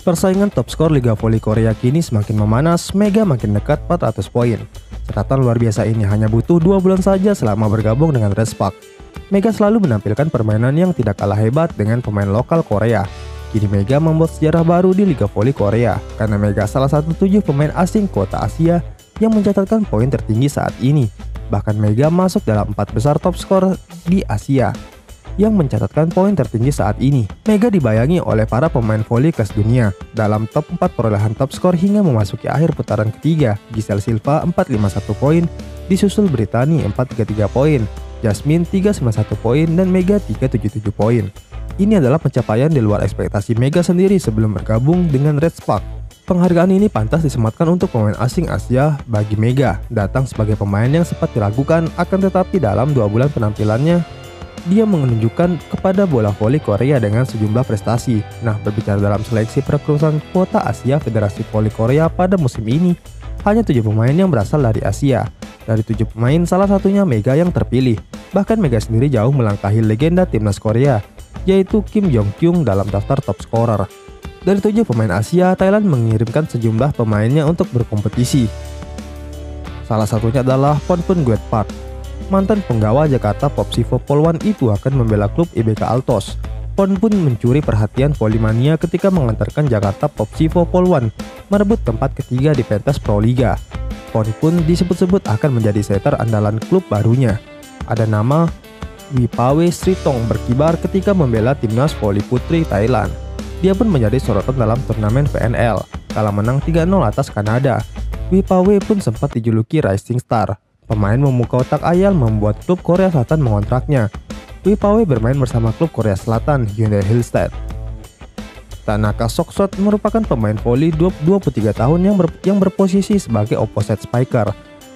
Persaingan top skor Liga Voli Korea kini semakin memanas, Mega makin dekat 400 poin. Catatan luar biasa ini hanya butuh 2 bulan saja selama bergabung dengan Red Spark. Mega selalu menampilkan permainan yang tidak kalah hebat dengan pemain lokal Korea. Kini Mega membuat sejarah baru di Liga Voli Korea, karena Mega salah satu 7 pemain asing kota Asia yang mencatatkan poin tertinggi saat ini. Bahkan Mega masuk dalam 4 besar top skor di Asia yang mencatatkan poin tertinggi saat ini. Mega dibayangi oleh para pemain voli kelas dunia. Dalam top 4 perolehan top skor hingga memasuki akhir putaran ketiga, Giselle Silva 451 poin, disusul Brittany 433 poin, Jasmine 391 poin, dan Mega 377 poin. Ini adalah pencapaian di luar ekspektasi Mega sendiri sebelum bergabung dengan Red Spark. Penghargaan ini pantas disematkan untuk pemain asing Asia bagi Mega, datang sebagai pemain yang sempat diragukan, akan tetapi dalam 2 bulan penampilannya, dia menunjukkan kepada bola voli Korea dengan sejumlah prestasi. Nah, berbicara dalam seleksi perekrutan kuota Asia Federasi Voli Korea pada musim ini, hanya 7 pemain yang berasal dari Asia. Dari 7 pemain, salah satunya Mega yang terpilih. Bahkan Mega sendiri jauh melangkahi legenda timnas Korea, yaitu Kim Jong Kyung dalam daftar top scorer. Dari 7 pemain Asia, Thailand mengirimkan sejumlah pemainnya untuk berkompetisi. Salah satunya adalah Ponpun Guetpark. Mantan penggawa Jakarta Popsivo Polwan itu akan membela klub IBK Altos. Pon pun mencuri perhatian Polimania ketika mengantarkan Jakarta Popsivo Polwan merebut tempat ketiga di pentas Proliga. Pon pun disebut-sebut akan menjadi setter andalan klub barunya. Ada nama Wipawe Sritong berkibar ketika membela timnas voli putri Thailand. Dia pun menjadi sorotan dalam turnamen VNL, kala menang 3-0 atas Kanada. Wipawe pun sempat dijuluki Rising Star. Pemain memukau otak ayal membuat klub Korea Selatan mengontraknya. Wipawe bermain bersama klub Korea Selatan Hyundai Hillstead. Tanaka Soksot merupakan pemain voli 23 tahun yang berposisi sebagai opposite spiker.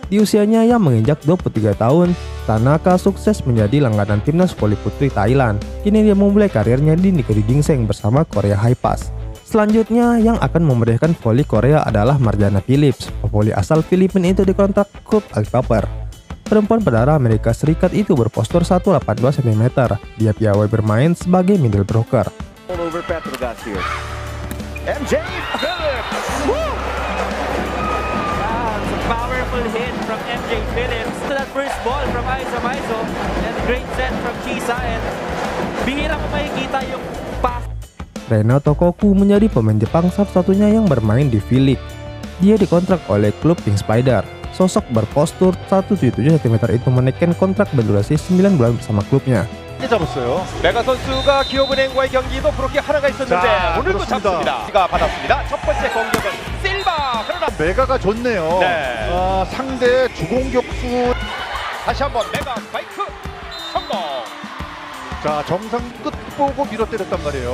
Di usianya yang menginjak 23 tahun, Tanaka sukses menjadi langganan timnas voli putri Thailand. Kini dia memulai karirnya di negeri gingseng bersama Korea Hi-Pass. Selanjutnya yang akan memeriahkan voli Korea adalah Marjana Phillips. Pevoli asal Filipina itu dikontrak klub Alipapa. Perempuan berdarah Amerika Serikat itu berpostur 182 cm. Dia piawai bermain sebagai middle broker. MJ Phillips. Powerful hit from MJ Phillips to that first ball from Aiza Maizo, and great set from Kisaen. Bihira mo makikita yung pass. Rena Tokoku menjadi pemain Jepang satu-satunya yang bermain di V-League. Dia dikontrak oleh klub Pink Spider. Sosok berpostur 177 cm itu menaikkan kontrak berdurasi 9 bulan bersama klubnya. 메가 선수가 기업은행과의 경기도 브로킹 하나가 있었는데 오늘도 잡습니다. 가 받았습니다. 첫 번째 공격은 실바. 그러나 메가가 좋네요. 네. 상대 주공격수 다시 한번 메가 스파이크 성공. 자, 정상 끝 보고 밀어 때렸단 말이에요.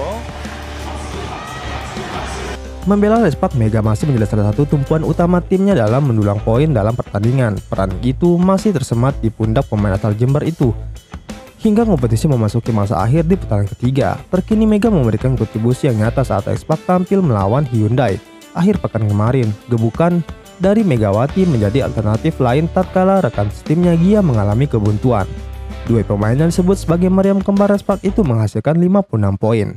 Membela Red Spark, Mega masih menjadi salah satu tumpuan utama timnya dalam mendulang poin dalam pertandingan. Peran itu masih tersemat di pundak pemain asal Jember itu. Hingga kompetisi memasuki masa akhir di putaran ketiga, terkini Mega memberikan kontribusi yang nyata saat Red Spark tampil melawan Hyundai. Akhir pekan kemarin, gebukan dari Megawati menjadi alternatif lain tatkala rekan timnya Gia mengalami kebuntuan. Dua pemain yang disebut sebagai meriam kembar Red Spark itu menghasilkan 56 poin.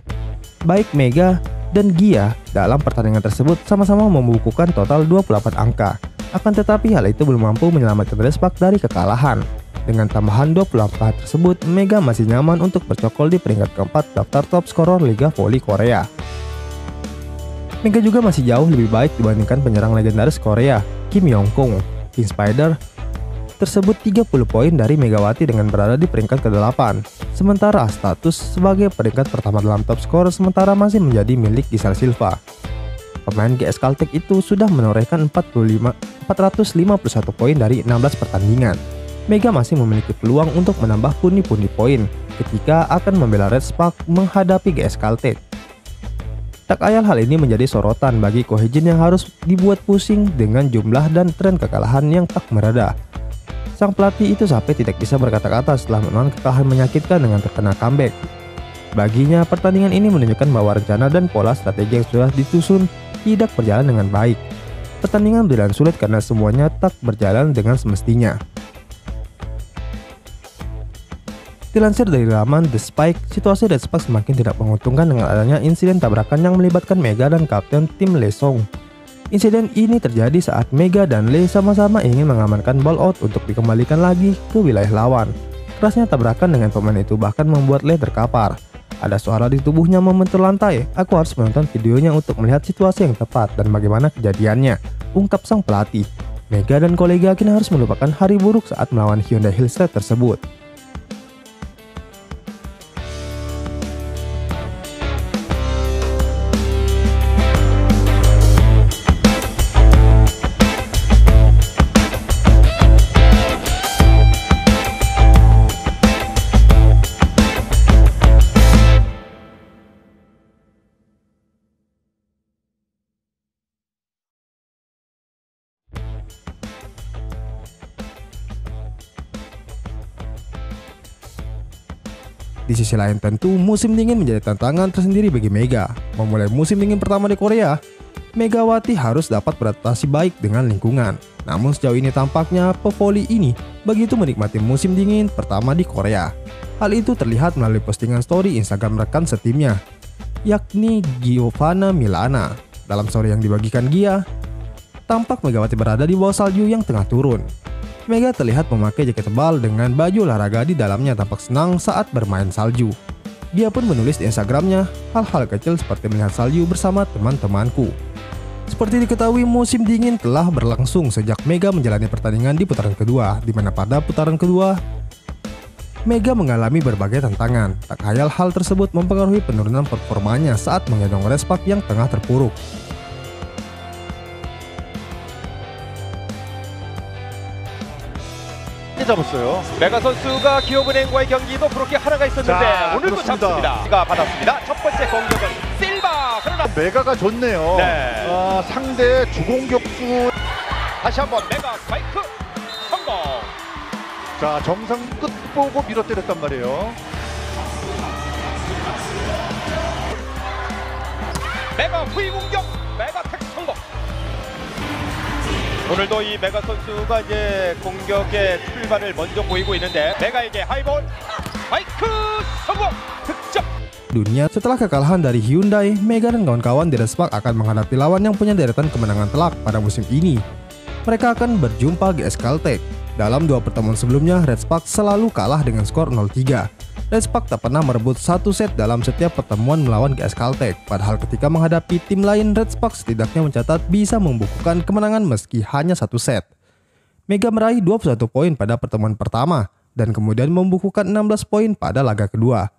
Baik Mega dan Gia dalam pertandingan tersebut sama-sama membukukan total 28 angka. Akan tetapi hal itu belum mampu menyelamatkan Red Spark dari kekalahan. Dengan tambahan 20 angka tersebut, Mega masih nyaman untuk bercokol di peringkat keempat daftar top scorer Liga Voli Korea. Mega juga masih jauh lebih baik dibandingkan penyerang legendaris Korea, Kim Yong-kung. Pink Spider tersebut 30 poin dari Megawati dengan berada di peringkat ke-8. Sementara status sebagai peringkat pertama dalam top skor sementara masih menjadi milik Giselle Silva. Pemain GS Caltech itu sudah menorehkan 451 poin dari 16 pertandingan. Mega masih memiliki peluang untuk menambah pundi-pundi poin ketika akan membela Red Spark menghadapi GS Caltech. Tak ayal hal ini menjadi sorotan bagi Kohejin yang harus dibuat pusing dengan jumlah dan tren kekalahan yang tak mereda. Sang pelatih itu sampai tidak bisa berkata-kata setelah menelan kekalahan menyakitkan dengan terkena comeback. Baginya, pertandingan ini menunjukkan bahwa rencana dan pola strategi yang sudah disusun tidak berjalan dengan baik. Pertandingan berjalan sulit karena semuanya tak berjalan dengan semestinya. Dilansir dari laman The Spike, situasi Red Spark semakin tidak menguntungkan dengan adanya insiden tabrakan yang melibatkan Mega dan kapten tim Lee Song. Insiden ini terjadi saat Mega dan Lee sama-sama ingin mengamankan ball out untuk dikembalikan lagi ke wilayah lawan. Kerasnya tabrakan dengan pemain itu bahkan membuat Lee terkapar. Ada suara di tubuhnya membentur lantai. Aku harus menonton videonya untuk melihat situasi yang tepat dan bagaimana kejadiannya, ungkap sang pelatih. Mega dan kolega kini harus melupakan hari buruk saat melawan Hyundai Hillstead tersebut. Di sisi lain tentu, musim dingin menjadi tantangan tersendiri bagi Mega. Memulai musim dingin pertama di Korea, Megawati harus dapat beradaptasi baik dengan lingkungan. Namun sejauh ini tampaknya pevoli ini begitu menikmati musim dingin pertama di Korea. Hal itu terlihat melalui postingan story Instagram rekan setimnya, yakni Giovanna Milana. Dalam story yang dibagikan Gia, tampak Megawati berada di bawah salju yang tengah turun. Mega terlihat memakai jaket tebal dengan baju olahraga di dalamnya, tampak senang saat bermain salju. Dia pun menulis di Instagramnya, hal-hal kecil seperti melihat salju bersama teman-temanku. Seperti diketahui, musim dingin telah berlangsung sejak Mega menjalani pertandingan di putaran kedua, di mana pada putaran kedua Mega mengalami berbagai tantangan. Tak khayal hal tersebut mempengaruhi penurunan performanya saat menggendong Red Spark yang tengah terpuruk. 잡았어요. 메가 선수가 기업은행과의 경기도 브로킹 하나가 있었는데 자, 오늘도 그렇습니다. 잡습니다. 가 받았습니다. 첫 번째 공격은 실바. 그러나 메가가 좋네요. 네. 상대 주공격수. 다시 한번 메가 스파이크 성공. 자, 정상 끝 보고 밀어 때렸단 말이에요. 메가 후위 공격. 메가 택 성공. 오늘도 이 메가 선수가 이제 공격의 출발을 먼저 보이고 있는데 메가에게 하이볼 스파이크 성공 득점. Dunia, setelah kekalahan dari Hyundai, Mega dan kawan-kawan di Red Spark akan menghadapi lawan yang punya deretan kemenangan telak pada musim ini. Mereka akan berjumpa GS Caltech. Dalam dua pertemuan sebelumnya, Red Spark selalu kalah dengan skor 0-3. Red Spark tak pernah merebut satu set dalam setiap pertemuan melawan GS Caltech. Padahal ketika menghadapi tim lain, Red Spark setidaknya mencatat bisa membukukan kemenangan meski hanya satu set. Mega meraih 21 poin pada pertemuan pertama dan kemudian membukukan 16 poin pada laga kedua.